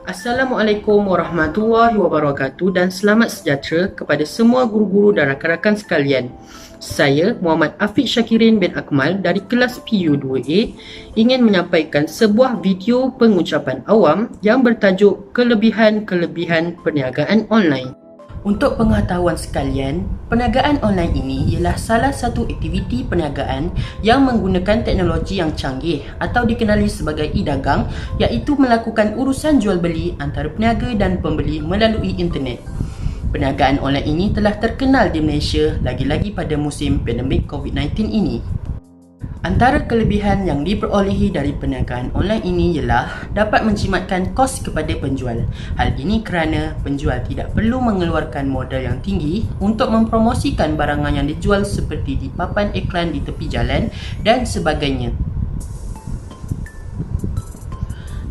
Assalamualaikum warahmatullahi wabarakatuh dan selamat sejahtera kepada semua guru-guru dan rakan-rakan sekalian. Saya Muhammad Afiq Syakirin bin Akmal dari kelas PU2A ingin menyampaikan sebuah video pengucapan awam yang bertajuk Kelebihan-kelebihan Perniagaan Online. Untuk pengetahuan sekalian, perniagaan online ini ialah salah satu aktiviti perniagaan yang menggunakan teknologi yang canggih atau dikenali sebagai e-dagang, iaitu melakukan urusan jual beli antara peniaga dan pembeli melalui internet. Perniagaan online ini telah terkenal di Malaysia lagi-lagi pada musim pandemik COVID-19 ini. Antara kelebihan yang diperolehi dari perniagaan online ini ialah dapat menjimatkan kos kepada penjual. Hal ini kerana penjual tidak perlu mengeluarkan modal yang tinggi untuk mempromosikan barangan yang dijual seperti di papan iklan di tepi jalan dan sebagainya.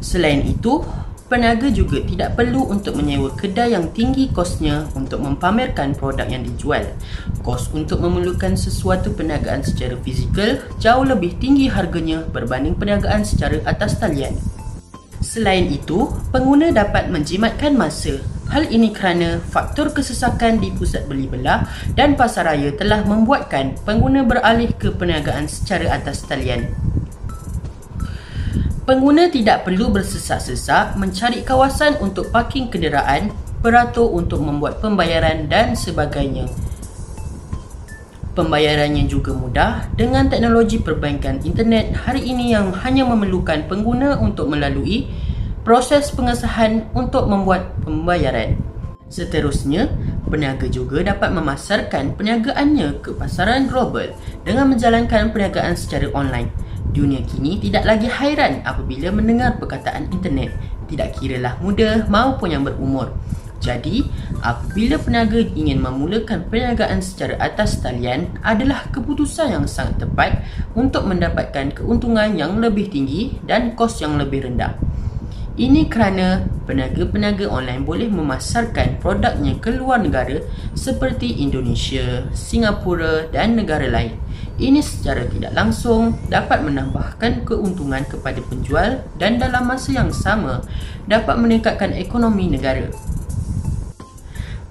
Selain itu, peniaga juga tidak perlu untuk menyewa kedai yang tinggi kosnya untuk mempamerkan produk yang dijual. Kos untuk memerlukan sesuatu perniagaan secara fizikal jauh lebih tinggi harganya berbanding perniagaan secara atas talian. Selain itu, pengguna dapat menjimatkan masa. Hal ini kerana faktor kesesakan di pusat beli belah dan pasaraya telah membuatkan pengguna beralih ke perniagaan secara atas talian. Pengguna tidak perlu bersesak-sesak mencari kawasan untuk parking kenderaan, beratur untuk membuat pembayaran dan sebagainya. Pembayarannya juga mudah dengan teknologi perbankan internet hari ini yang hanya memerlukan pengguna untuk melalui proses pengesahan untuk membuat pembayaran. Seterusnya, peniaga juga dapat memasarkan perniagaannya ke pasaran global dengan menjalankan perniagaan secara online. Dunia kini tidak lagi hairan apabila mendengar perkataan internet, tidak kiralah muda maupun yang berumur. Jadi, apabila peniaga ingin memulakan perniagaan secara atas talian adalah keputusan yang sangat tepat untuk mendapatkan keuntungan yang lebih tinggi dan kos yang lebih rendah. Ini kerana peniaga-peniaga online boleh memasarkan produknya ke luar negara seperti Indonesia, Singapura dan negara lain. Ini secara tidak langsung dapat menambahkan keuntungan kepada penjual dan dalam masa yang sama dapat meningkatkan ekonomi negara.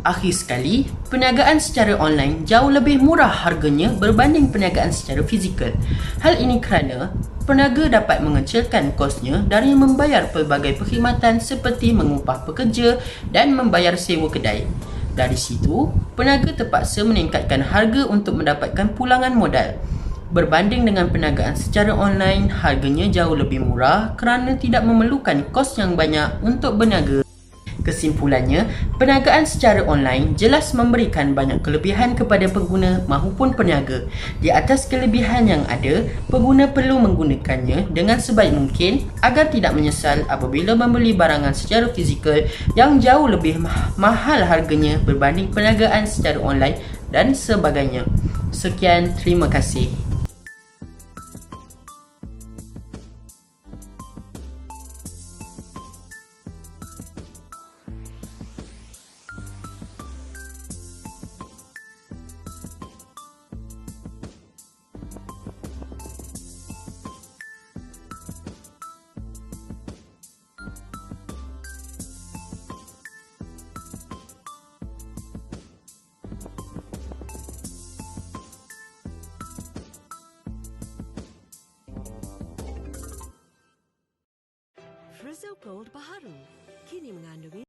Akhir sekali, perniagaan secara online jauh lebih murah harganya berbanding perniagaan secara fizikal. Hal ini kerana peniaga dapat mengecilkan kosnya dari membayar pelbagai perkhidmatan seperti mengupah pekerja dan membayar sewa kedai. Dari situ, peniaga terpaksa meningkatkan harga untuk mendapatkan pulangan modal. Berbanding dengan perniagaan secara online, harganya jauh lebih murah kerana tidak memerlukan kos yang banyak untuk berniaga. Kesimpulannya, perniagaan secara online jelas memberikan banyak kelebihan kepada pengguna maupun peniaga. Di atas kelebihan yang ada, pengguna perlu menggunakannya dengan sebaik mungkin agar tidak menyesal apabila membeli barangan secara fizikal yang jauh lebih mahal harganya berbanding perniagaan secara online dan sebagainya. Sekian, terima kasih. Frizzle Gold baharu kini mengandungi